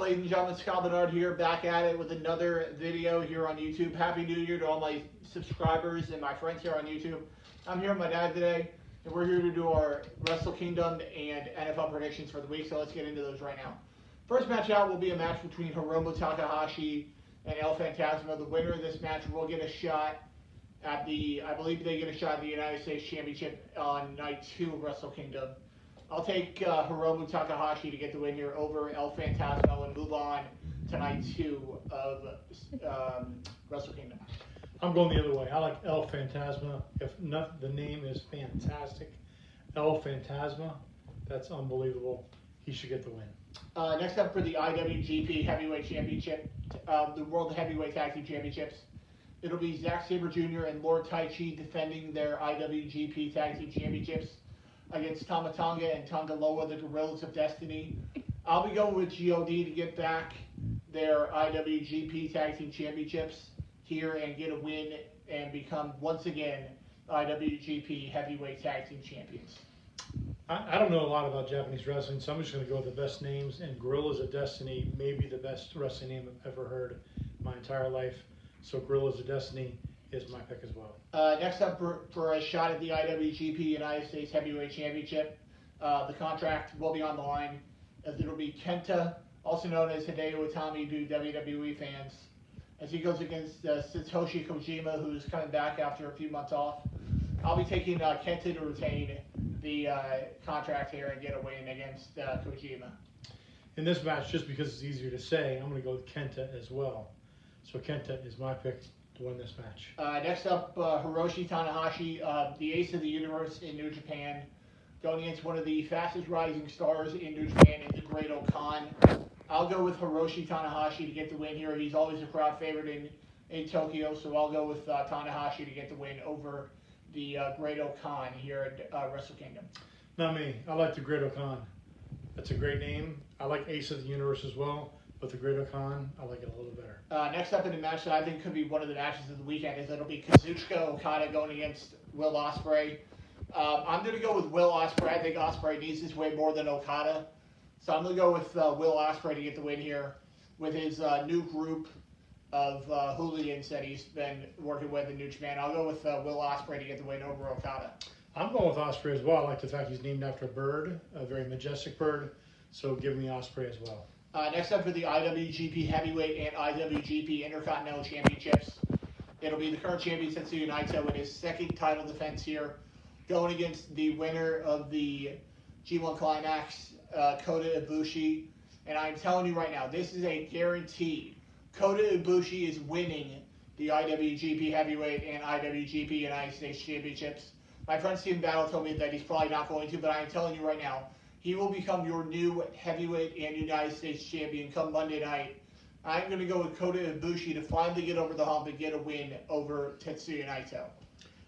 up, ladies and gentlemen? Scott Bernard here, back at it with another video here on YouTube. Happy New Year to all my subscribers and my friends here on YouTube. I'm here with my dad today, and we're here to do our Wrestlekingdom and NFL predictions for the week, so let's get into those right now. First match out will be a match between Hiromu Takahashi and El Phantasmo. The winner of this match will get a shot at I believe they get a shot at the United States Championship on night 2 of Wrestlekingdom. I'll take Hiromu Takahashi to get the win here over El Phantasmo and move on to night 2 of Wrestlekingdom. I'm going the other way. I like El Phantasma. If not, the name is fantastic. El Phantasma, that's unbelievable. He should get the win. Next up for the IWGP Heavyweight Championship, the World Heavyweight Tag Team Championships, it'll be Zack Sabre Jr. and Lord Taichi defending their IWGP Tag Team Championships against Tama Tonga and Tonga Loa, the Gorillas of Destiny. I'll be going with GOD to get back their IWGP Tag Team Championships here and get a win and become, once again, IWGP Heavyweight Tag Team Champions. I don't know a lot about Japanese wrestling, so I'm just going to go with the best names, and Gorillas of Destiny may be the best wrestling name I've ever heard my entire life. So Gorillas of Destiny is my pick as well. Next up for a shot at the IWGP United States Heavyweight Championship, the contract will be on the line, as it'll be Kenta, also known as Hideo Itami to WWE fans, as he goes against Satoshi Kojima, who's coming back after a few months off. I'll be taking Kenta to retain the contract here and get a win against Kojima. In this match, just because it's easier to say, I'm going to go with Kenta as well. So Kenta is my pick to win this match. Next up, Hiroshi Tanahashi, the ace of the universe in New Japan, going against one of the fastest rising stars in New Japan, in the Great Khan. I'll go with Hiroshi Tanahashi to get the win here. He's always a crowd favorite in Tokyo, so I'll go with Tanahashi to get the win over the Great Khan here at Wrestlekingdom. Not me. I like the Great Khan. That's a great name. I like Ace of the Universe as well, but the Great Khan, I like it a little better. Next up in the match that I think could be one of the matches of the weekend is it'll be Kazuchika Okada going against Will Ospreay. I'm going to go with Will Ospreay. I think Ospreay needs his way more than Okada. So I'm going to go with Will Ospreay to get the win here with his new group of hooligans that he's been working with in New Japan. I'll go with Will Ospreay to get the win over Okada. I'm going with Ospreay as well. I like the fact he's named after a bird, a very majestic bird. So give me Ospreay as well. Next up for the IWGP Heavyweight and IWGP Intercontinental Championships, it'll be the current champion Tetsuya Naito in his second title defense here, going against the winner of the G1 Climax, Kota Ibushi. And I'm telling you right now, this is a guarantee. Kota Ibushi is winning the IWGP Heavyweight and IWGP United States Championships. My friend Steven Battle told me that he's probably not going to, but I am telling you right now, he will become your new heavyweight and United States champion come Monday night. I'm going to go with Kota Ibushi to finally get over the hump and get a win over Tetsuya Naito.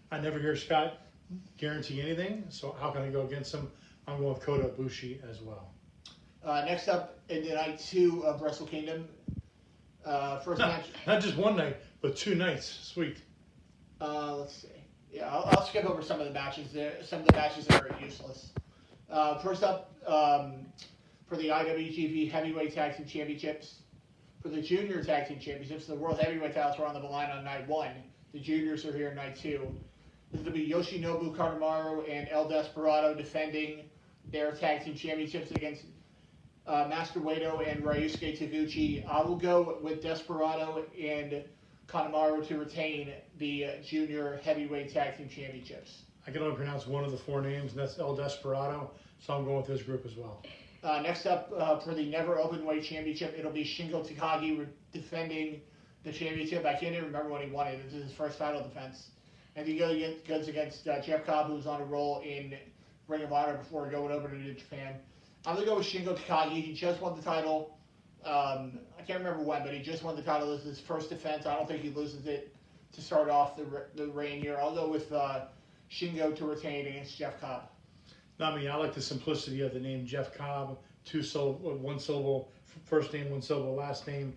I never hear Scott guarantee anything, so how can I go against him? I'm going with Kota Ibushi as well. Next up in the night 2 of Wrestlekingdom, first match. Not just one night, but 2 nights. Sweet. Let's see. Yeah, I'll skip over some of the matches there. Some of the matches that are useless. First up, for the IWGP Heavyweight Tag Team Championships, for the Junior Tag Team Championships, the World Heavyweight titles were on the line on night 1. The Juniors are here in night 2. This will be Yoshinobu Kanemaru and El Desperado defending their Tag Team Championships against Master Wato and Ryusuke Taguchi. I will go with Desperado and Kanemaru to retain the Junior Heavyweight Tag Team Championships. I can only pronounce one of the 4 names, and that's El Desperado, so I'm going with his group as well. Next up, for the Never Openweight Championship, it'll be Shingo Takagi defending the championship. I can't even remember when he won it. This is his first title defense. And he goes against Jeff Cobb, who's on a roll in Ring of Honor before going over to New Japan. I'm going to go with Shingo Takagi. He just won the title. I can't remember when, but he just won the title. This is his first defense. I don't think he loses it to start off the reign here. I'll go with Shingo to retain against Jeff Cobb. Not me. I like the simplicity of the name Jeff Cobb. 1 syllable, first name, 1 syllable, last name.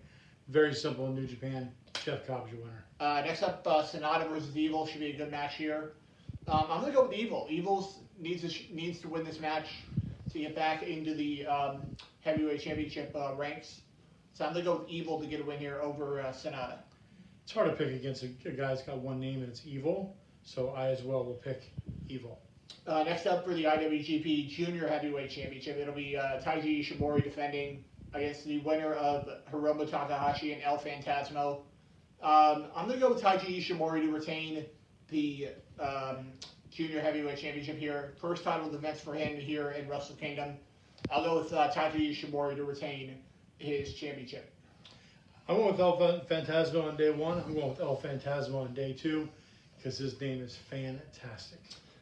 Very simple in New Japan. Jeff Cobb's your winner. Next up, Sonata versus Evil should be a good match here. I'm going to go with Evil. Evil needs to win this match to get back into the heavyweight championship ranks. So I'm going to go with Evil to get a win here over Sonata. It's hard to pick against a guy that's got one name and it's Evil, so I as well will pick Evil. Next up for the IWGP Junior Heavyweight Championship, it'll be Taiji Ishimori defending against the winner of Hiromu Takahashi and El Phantasmo. I'm going to go with Taiji Ishimori to retain the Junior Heavyweight Championship here. First title defense for him here in Wrestlekingdom. I'll go with Taiji Ishimori to retain his championship. I went with El Phantasmo on day one. I'm going with El Phantasmo on day two because his name is fantastic.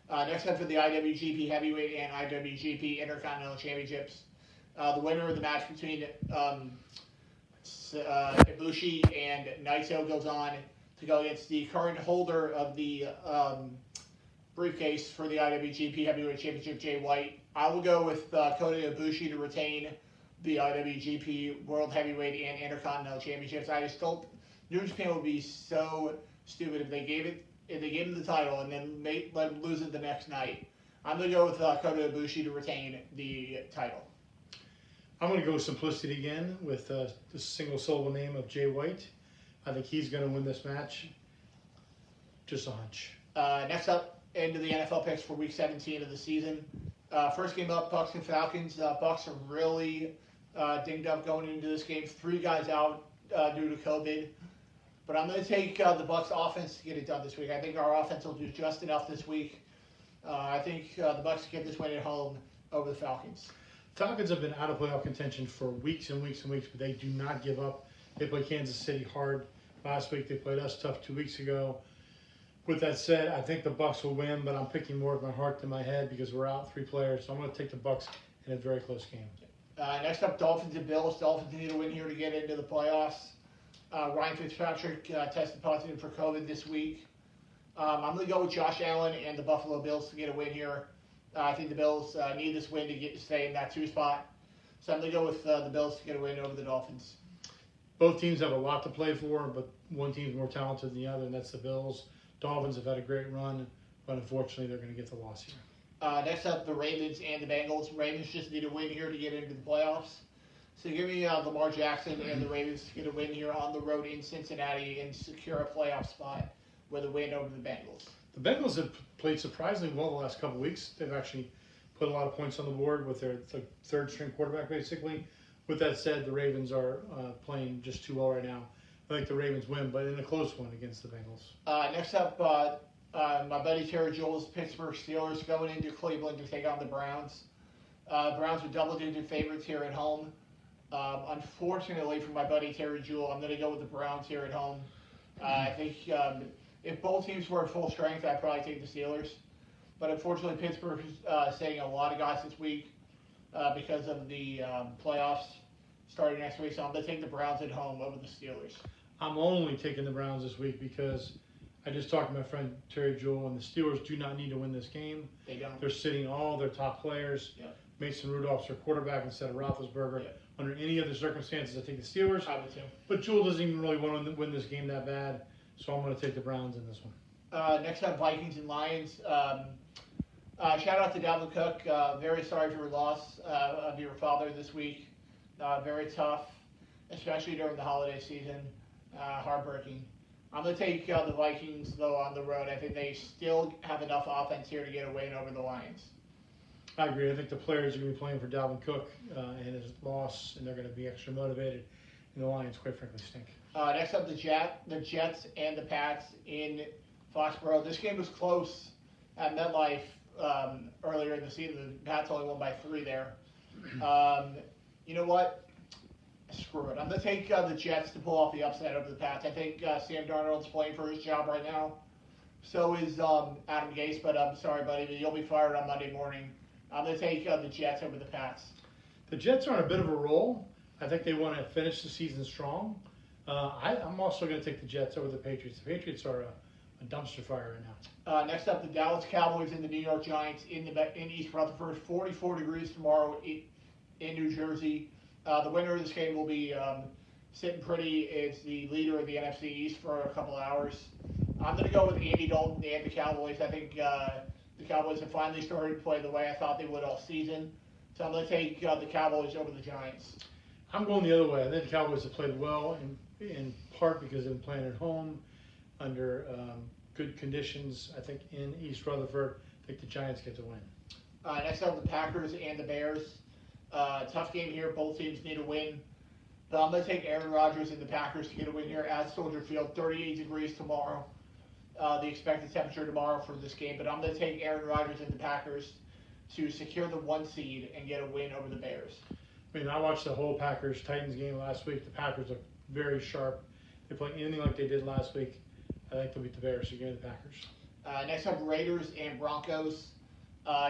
Next up for the IWGP Heavyweight and IWGP Intercontinental Championships. The winner of the match between Ibushi and Naito goes on to go against the current holder of the briefcase for the IWGP Heavyweight Championship, Jay White. I will go with Kota Ibushi to retain the IWGP World Heavyweight and Intercontinental Championships. I just don't. New Japan would be so stupid if they gave him the title and then let him lose it the next night. I'm going to go with Kota Ibushi to retain the title. I'm going to go with simplicity again with the single syllable name of Jay White. I think he's going to win this match. Just a hunch. Next up, into the NFL picks for Week 17 of the season. First game up, Bucks and Falcons. Bucks are really dinged up going into this game. 3 guys out due to COVID. But I'm going to take the Bucks offense to get it done this week. I think our offense will do just enough this week. I think the Bucks get this win at home over the Falcons. Falcons have been out of playoff contention for weeks and weeks and weeks, but they do not give up. They played Kansas City hard last week. They played us tough 2 weeks ago. With that said, I think the Bucks will win, but I'm picking more of my heart than my head because we're out 3 players. So I'm going to take the Bucks in a very close game. Next up, Dolphins and Bills. Dolphins need a win here to get into the playoffs. Ryan Fitzpatrick tested positive for COVID this week. I'm going to go with Josh Allen and the Buffalo Bills to get a win here. I think the Bills need this win to stay in that 2 spot. So I'm going to go with the Bills to get a win over the Dolphins. Both teams have a lot to play for, but one team's more talented than the other, and that's the Bills. Dolphins have had a great run, but unfortunately they're going to get the loss here. Next up, the Ravens and the Bengals. Ravens just need a win here to get into the playoffs. So give me Lamar Jackson and the Ravens to get a win here on the road in Cincinnati and secure a playoff spot with a win over the Bengals. The Bengals have played surprisingly well the last couple of weeks. They've actually put a lot of points on the board with their third-string quarterback, basically. With that said, the Ravens are playing just too well right now. I think the Ravens win, but in a close one against the Bengals. Next up, my buddy Terry Jules' Pittsburgh Steelers going into Cleveland to take on the Browns. Browns are double-digit favorites here at home. Unfortunately for my buddy Terry Jewell, I'm going to go with the Browns here at home. I think if both teams were at full strength, I'd probably take the Steelers. But unfortunately, Pittsburgh is sitting a lot of guys this week because of the playoffs starting next week. So I'm going to take the Browns at home over the Steelers. I'm only taking the Browns this week because I just talked to my friend Terry Jewell, and the Steelers do not need to win this game. They don't. They're sitting all their top players. Yep. Mason Rudolph's their quarterback instead of Roethlisberger. Yep. Under any other circumstances, I take the Steelers. I would too. But Jewell doesn't even really want to win this game that bad, so I'm going to take the Browns in this one. Next up, Vikings and Lions. Shout out to Dalvin Cook. Very sorry for your loss of your father this week. Very tough, especially during the holiday season. Heartbreaking. I'm going to take the Vikings, though, on the road. I think they still have enough offense here to get a win over the Lions. I agree. I think the players are going to be playing for Dalvin Cook and his loss, and they're going to be extra motivated. And the Lions, quite frankly, stink. Next up, the Jets and the Pats in Foxborough. This game was close at MetLife earlier in the season. The Pats only won by 3 there. You know what? Screw it. I'm going to take the Jets to pull off the upset over the Pats. I think Sam Darnold's playing for his job right now. So is Adam Gase, but I'm sorry, buddy, but you'll be fired on Monday morning. I'm going to take the Jets over the Pats. The Jets are on a bit of a roll. I think they want to finish the season strong. I'm also going to take the Jets over the Patriots. The Patriots are a dumpster fire right now. Next up, the Dallas Cowboys and the New York Giants in East Rutherford. 44 degrees tomorrow in New Jersey. The winner of this game will be sitting pretty as the leader of the NFC East for a couple hours. I'm going to go with Andy Dalton and the Cowboys. I think the Cowboys have finally started to play the way I thought they would all season. So I'm going to take the Cowboys over the Giants. I'm going the other way. I think the Cowboys have played well in part because they've been playing at home under good conditions. I think in East Rutherford, I think the Giants get the win. Next up, the Packers and the Bears. Tough game here. Both teams need a win. But I'm going to take Aaron Rodgers and the Packers to get a win here at Soldier Field. 38 degrees tomorrow. The expected temperature tomorrow for this game. But I'm going to take Aaron Rodgers and the Packers to secure the 1 seed and get a win over the Bears. I mean, I watched the whole Packers-Titans game last week. The Packers look very sharp. They play anything like they did last week. I think they'll beat the Bears, so give me the Packers. Next up, Raiders and Broncos.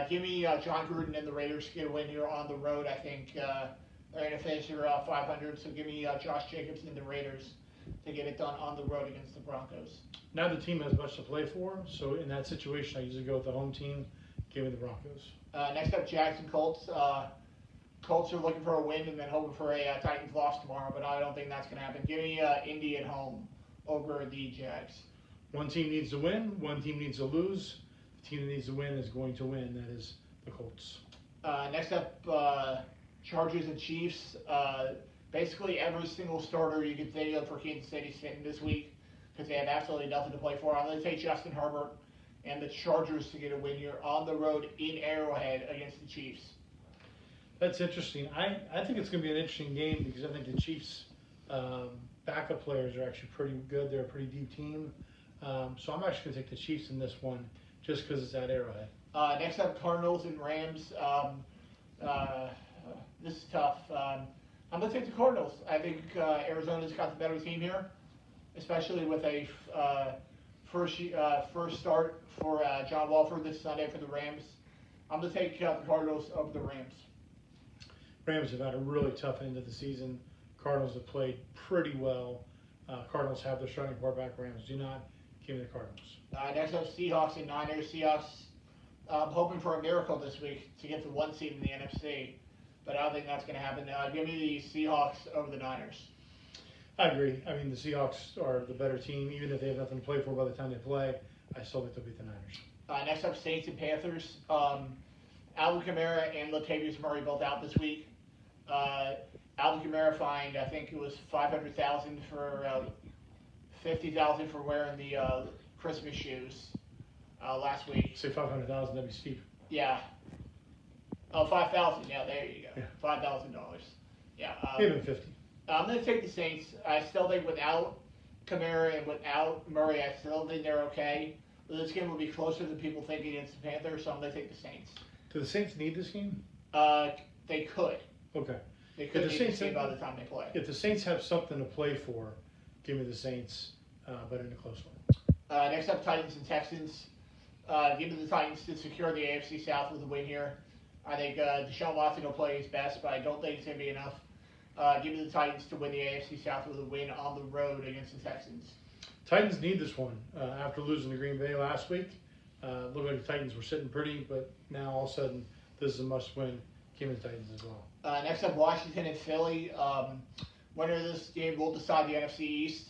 Give me John Gruden and the Raiders to get a win here on the road. I think they're going to finish here 500, so give me Josh Jacobs and the Raiders to get it done on the road against the Broncos. Now the team has much to play for, so in that situation, I usually go with the home team. Give me the Broncos. Next up, Jags and Colts. Colts are looking for a win and then hoping for a Titans loss tomorrow, but I don't think that's going to happen. Give me Indy at home over the Jags. One team needs to win, one team needs to lose. The team that needs to win is going to win. That is the Colts. Next up, Chargers and Chiefs. Basically, every single starter you can think of for Kansas City sitting this week because they have absolutely nothing to play for. I'm going to take Justin Herbert and the Chargers to get a win here on the road in Arrowhead against the Chiefs. That's interesting. I think it's going to be an interesting game because I think the Chiefs' backup players are actually pretty good. They're a pretty deep team. So I'm actually going to take the Chiefs in this one just because it's at Arrowhead. Next up, Cardinals and Rams. This is tough. I'm going to take the Cardinals. I think Arizona's got the better team here, especially with a first start for John Walford this Sunday for the Rams. I'm going to take the Cardinals over the Rams. Rams have had a really tough end of the season. Cardinals have played pretty well. Cardinals have their starting quarterback. Rams do not. Give me the Cardinals. Next up, Seahawks and Niners. Seahawks hoping for a miracle this week to get the 1 seed in the NFC, but I don't think that's going to happen. Give me the Seahawks over the Niners. I agree. I mean, the Seahawks are the better team. Even if they have nothing to play for by the time they play, I still think they'll beat the Niners. Next up, Saints and Panthers. Alvin Kamara and Latavius Murray both out this week. Alvin Kamara fined, I think it was $500,000 for $50,000 for wearing the Christmas shoes last week. Say $500,000, that'd be steep. Yeah. Oh, $5,000. Yeah, there you go. Yeah. $5,000. Yeah. Even 50. I'm going to take the Saints. I still think without Kamara and without Murray, I still think they're okay. But this game will be closer than people think against the Panthers, so I'm going to take the Saints. Do the Saints need this game? They could. Okay. They could If the need Saints this game have- by the time they play. If the Saints have something to play for, give me the Saints, but in a close one. Next up, Titans and Texans. Give me the Titans to secure the AFC South with a win here. I think Deshaun Watson will play his best, but I don't think it's going to be enough. Give me the Titans to win the AFC South with a win on the road against the Texans. Titans need this one. After losing to Green Bay last week, looked like the Titans were sitting pretty, but now all of a sudden, this is a must-win. Give me the Titans as well. Next up, Washington and Philly. Winner of this game will decide the NFC East.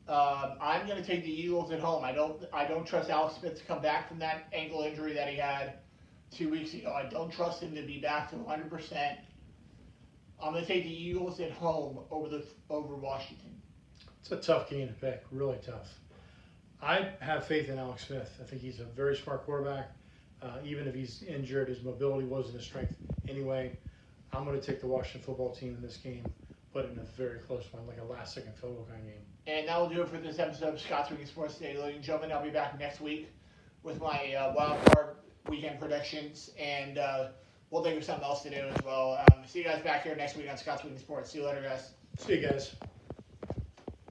I'm going to take the Eagles at home. I don't trust Alex Smith to come back from that ankle injury that he had 2 weeks ago. I don't trust him to be back to 100%. I'm going to take the Eagles at home over Washington. It's a tough game to pick, really tough. I have faith in Alex Smith. I think he's a very smart quarterback. Even if he's injured, his mobility wasn't his strength anyway. I'm going to take the Washington football team in this game, but in a very close one, like a last-second field goal kind of game. And that will do it for this episode of Scott's Weekend Sports Today. Ladies and gentlemen, I'll be back next week with my wild card weekend predictions, and we'll think of something else to do as well. See you guys back here next week on Scott's Weekend Sports. See you later, guys. See you guys.